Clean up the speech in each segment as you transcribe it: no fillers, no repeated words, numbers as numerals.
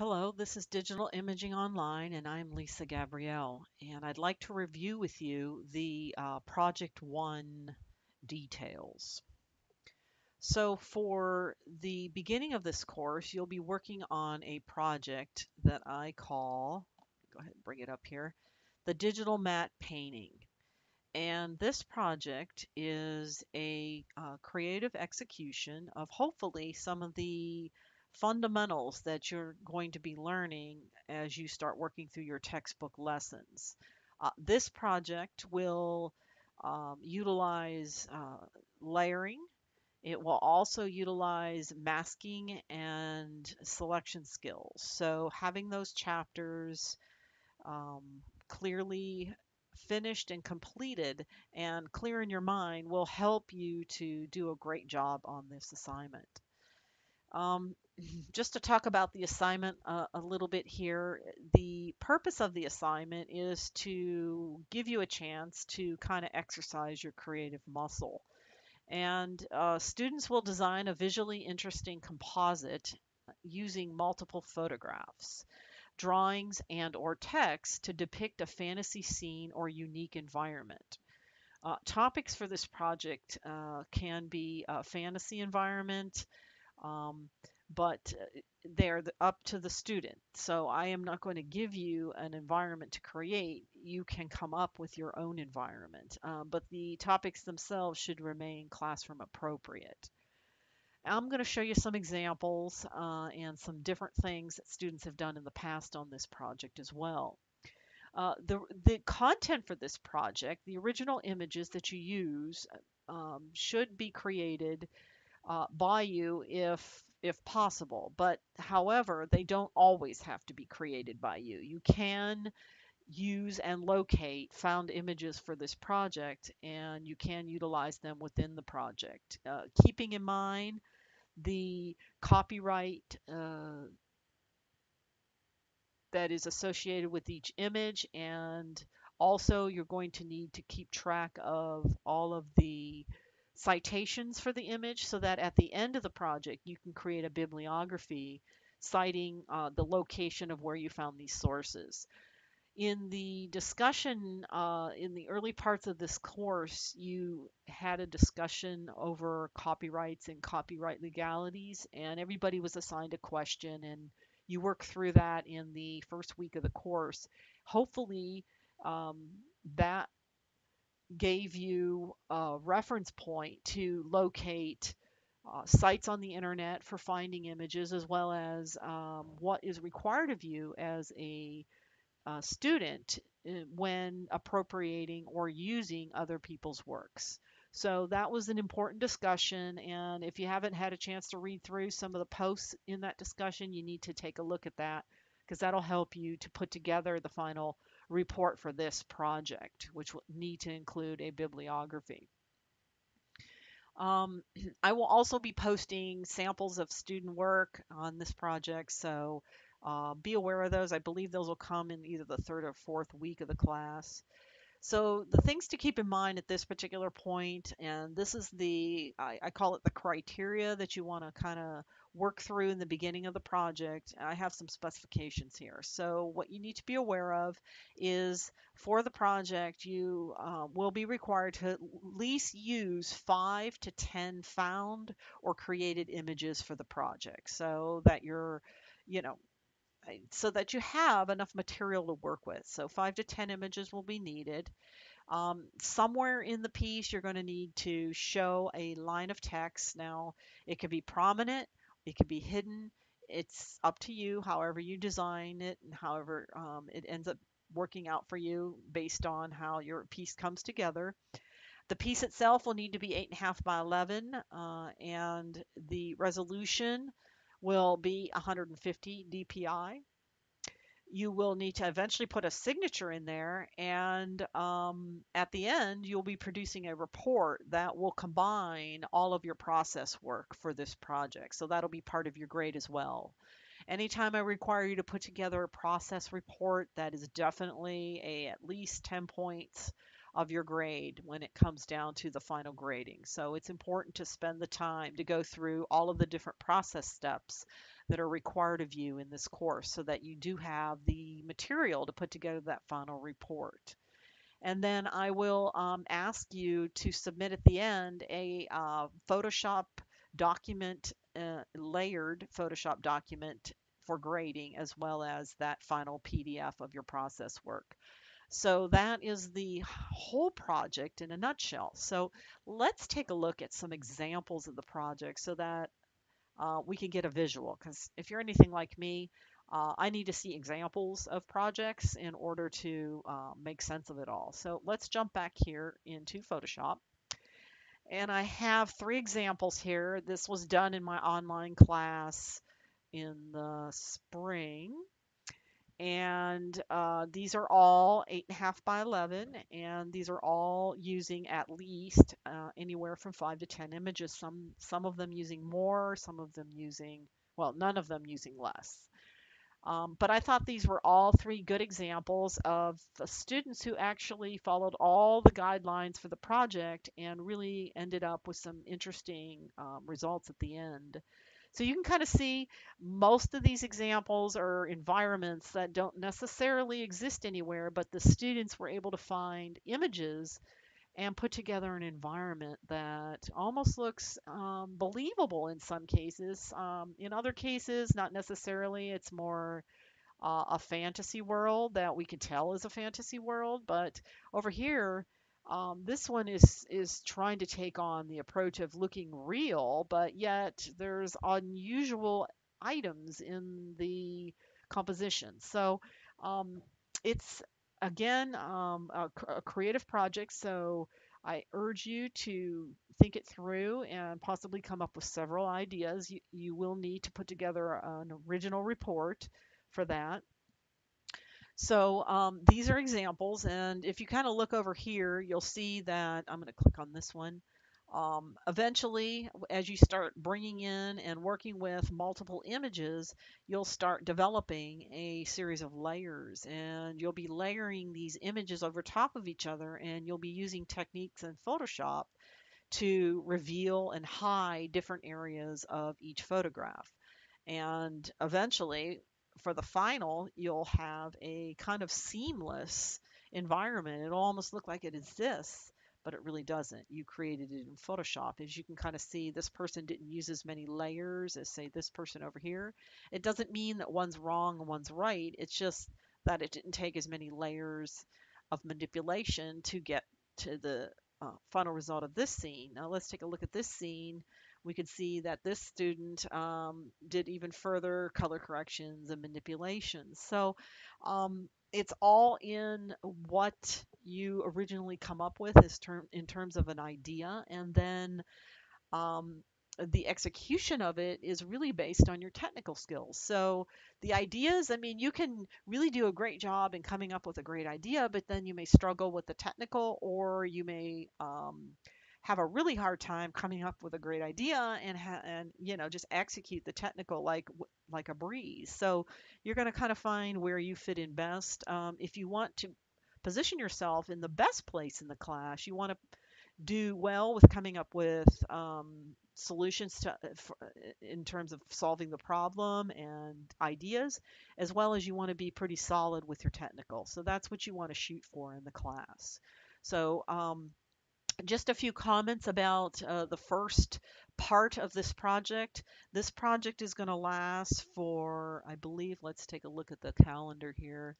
Hello, this is Digital Imaging Online, and I'm Lisa Gabrielle. And I'd like to review with you the Project One details. So, for the beginning of this course, you'll be working on a project that I call, go ahead and bring it up here, the Digital Matte Painting. And this project is a creative execution of hopefully some of the fundamentals that you're going to be learning as you start working through your textbook lessons. This project will utilize layering. It will also utilize masking and selection skills. So having those chapters clearly finished and completed and clear in your mind will help you to do a great job on this assignment. Um, just to talk about the assignment a little bit here, the purpose of the assignment is to give you a chance to kind of exercise your creative muscle. And students will design a visually interesting composite using multiple photographs, drawings, and or text to depict a fantasy scene or unique environment. Topics for this project can be a fantasy environment, um, but they're up to the student. So I am not going to give you an environment to create. You can come up with your own environment, but the topics themselves should remain classroom appropriate. I'm going to show you some examples and some different things that students have done in the past on this project as well. The content for this project, the original images that you use, should be created by you if possible. But however, they don't always have to be created by you. You can use and locate found images for this project, and you can utilize them within the project, keeping in mind the copyright that is associated with each image, and also you're going to need to keep track of all of the citations for the image so that at the end of the project you can create a bibliography citing the location of where you found these sources. In the discussion, in the early parts of this course, you had a discussion over copyrights and copyright legalities, and everybody was assigned a question, and you work through that in the first week of the course. Hopefully, that gave you a reference point to locate sites on the internet for finding images, as well as what is required of you as a student when appropriating or using other people's works. So that was an important discussion, and if you haven't had a chance to read through some of the posts in that discussion, you need to take a look at that because that'll help you to put together the final report for this project, which will need to include a bibliography. Um, I will also be posting samples of student work on this project, so be aware of those. I believe those will come in either the third or fourth week of the class. So the things to keep in mind at this particular point, and this is I call it the criteria that you want to kind of work through in the beginning of the project. I have some specifications here. So what you need to be aware of is for the project, you will be required to at least use 5 to 10 found or created images for the project so that you're, you know, so that you have enough material to work with. So 5 to 10 images will be needed. Somewhere in the piece, you're going to need to show a line of text. Now, it could be prominent, it could be hidden. It's up to you, however you design it, and however it ends up working out for you based on how your piece comes together. The piece itself will need to be 8.5 by 11, and the resolution will be 150 dpi. You will need to eventually put a signature in there, and at the end you'll be producing a report that will combine all of your process work for this project, so that'll be part of your grade as well. Anytime I require you to put together a process report, that is definitely a at least 10 points of your grade when it comes down to the final grading. So it's important to spend the time to go through all of the different process steps that are required of you in this course so that you do have the material to put together that final report. And then I will ask you to submit at the end a Photoshop document, layered Photoshop document for grading, as well as that final PDF of your process work. So that is the whole project in a nutshell. So let's take a look at some examples of the project so that we can get a visual. Because if you're anything like me, I need to see examples of projects in order to make sense of it all. So let's jump back here into Photoshop. And I have three examples here. This was done in my online class in the spring. And these are all 8.5 by 11, and these are all using at least anywhere from 5 to 10 images. Some of them using more, some of them using, well, none of them using less. But I thought these were all three good examples of the students who actually followed all the guidelines for the project and really ended up with some interesting results at the end. So you can kind of see most of these examples are environments that don't necessarily exist anywhere, but the students were able to find images and put together an environment that almost looks believable in some cases. In other cases, not necessarily. It's more a fantasy world that we can tell is a fantasy world. But over here, this one is trying to take on the approach of looking real, but yet there's unusual items in the composition. So it's again a creative project. So I urge you to think it through and possibly come up with several ideas. You will need to put together an original report for that. So these are examples, and if you kind of look over here, you'll see that I'm going to click on this one. Eventually, as you start bringing in and working with multiple images, you'll start developing a series of layers, and you'll be layering these images over top of each other, and you'll be using techniques in Photoshop to reveal and hide different areas of each photograph. And eventually, for the final, you'll have a kind of seamless environment. It'll almost look like it exists, but it really doesn't. You created it in Photoshop. As you can kind of see, this person didn't use as many layers as, say, this person over here. It doesn't mean that one's wrong and one's right. It's just that it didn't take as many layers of manipulation to get to the final result of this scene. Now let's take a look at this scene. We could see that this student did even further color corrections and manipulations. So it's all in what you originally come up with in terms of an idea, and then um, the execution of it is really based on your technical skills. So the ideas, I mean, you can really do a great job in coming up with a great idea, but then you may struggle with the technical, or you may have a really hard time coming up with a great idea and just execute the technical like a breeze. So you're going to kind of find where you fit in best. If you want to position yourself in the best place in the class, you want to do well with coming up with solutions in terms of solving the problem and ideas, as well as you want to be pretty solid with your technical. So that's what you want to shoot for in the class. So just a few comments about the first part of this project. This project is going to last for, I believe, let's take a look at the calendar here.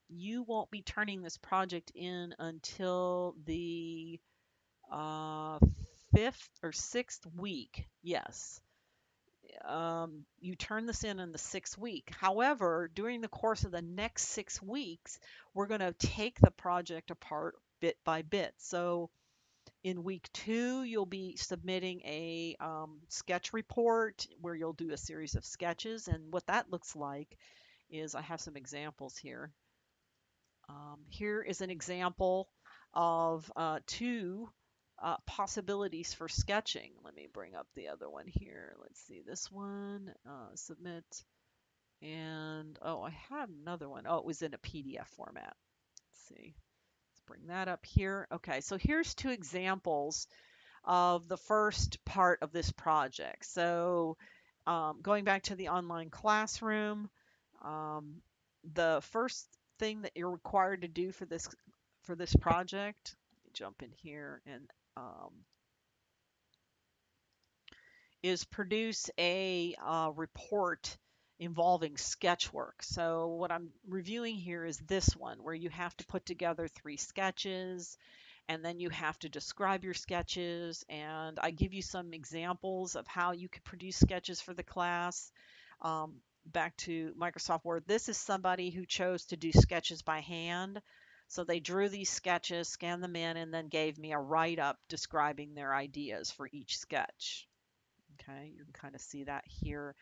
You won't be turning this project in until the uh, fifth or sixth week. Yes. You turn this in the sixth week. However, during the course of the next 6 weeks, we're going to take the project apart bit by bit. So in week 2, you'll be submitting a sketch report where you'll do a series of sketches. And what that looks like is I have some examples here. Here is an example of two possibilities for sketching. Let me bring up the other one here. Let's see this one, submit, and oh, I had another one. Oh, it was in a PDF format. Let's see. bring that up here. Okay, so here's two examples of the first part of this project. So going back to the online classroom, um, the first thing that you're required to do for this project, let me jump in here and is produce a report involving sketchwork. So what I'm reviewing here is this one, where you have to put together 3 sketches, and then you have to describe your sketches. And I give you some examples of how you could produce sketches for the class. Back to Microsoft Word, this is somebody who chose to do sketches by hand. So they drew these sketches, scanned them in, and then gave me a write-up describing their ideas for each sketch. Okay, you can kind of see that here.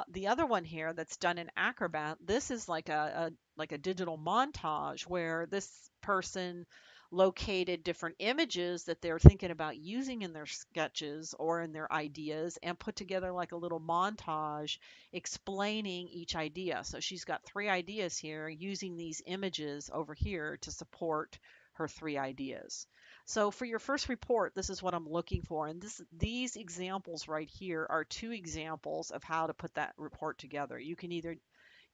The other one here that's done in Acrobat, this is like a digital montage where this person located different images that they're thinking about using in their sketches or in their ideas and put together like a little montage explaining each idea. So she's got 3 ideas here using these images over here to support her 3 ideas. So for your first report, this is what I'm looking for. And these examples right here are 2 examples of how to put that report together. You can either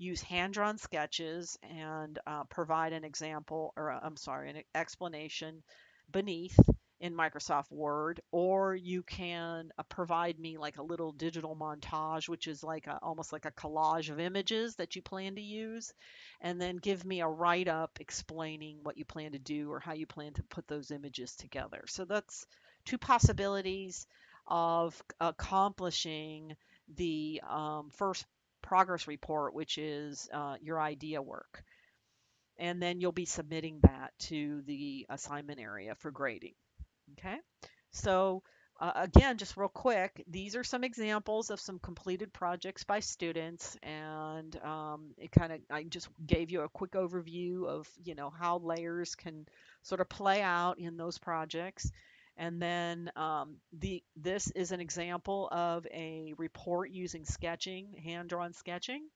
use hand-drawn sketches and provide an example, or I'm sorry, an explanation beneath in Microsoft Word, or you can provide me like a little digital montage, which is like almost like a collage of images that you plan to use, and then give me a write-up explaining what you plan to do or how you plan to put those images together. So that's 2 possibilities of accomplishing the first progress report, which is your idea work. And then you'll be submitting that to the assignment area for grading. Okay, so again, just real quick, these are some examples of some completed projects by students, and I just gave you a quick overview of, how layers can sort of play out in those projects. And then this is an example of a report using sketching, hand-drawn sketching.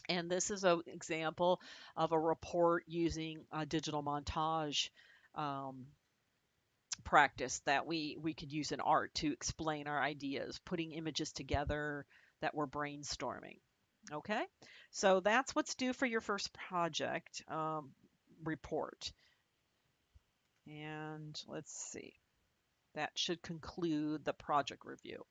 And this is an example of a report using a digital montage um, practice that we could use in art to explain our ideas, putting images together that we're brainstorming. Okay, so that's what's due for your first project report. And let's see, that should conclude the project review.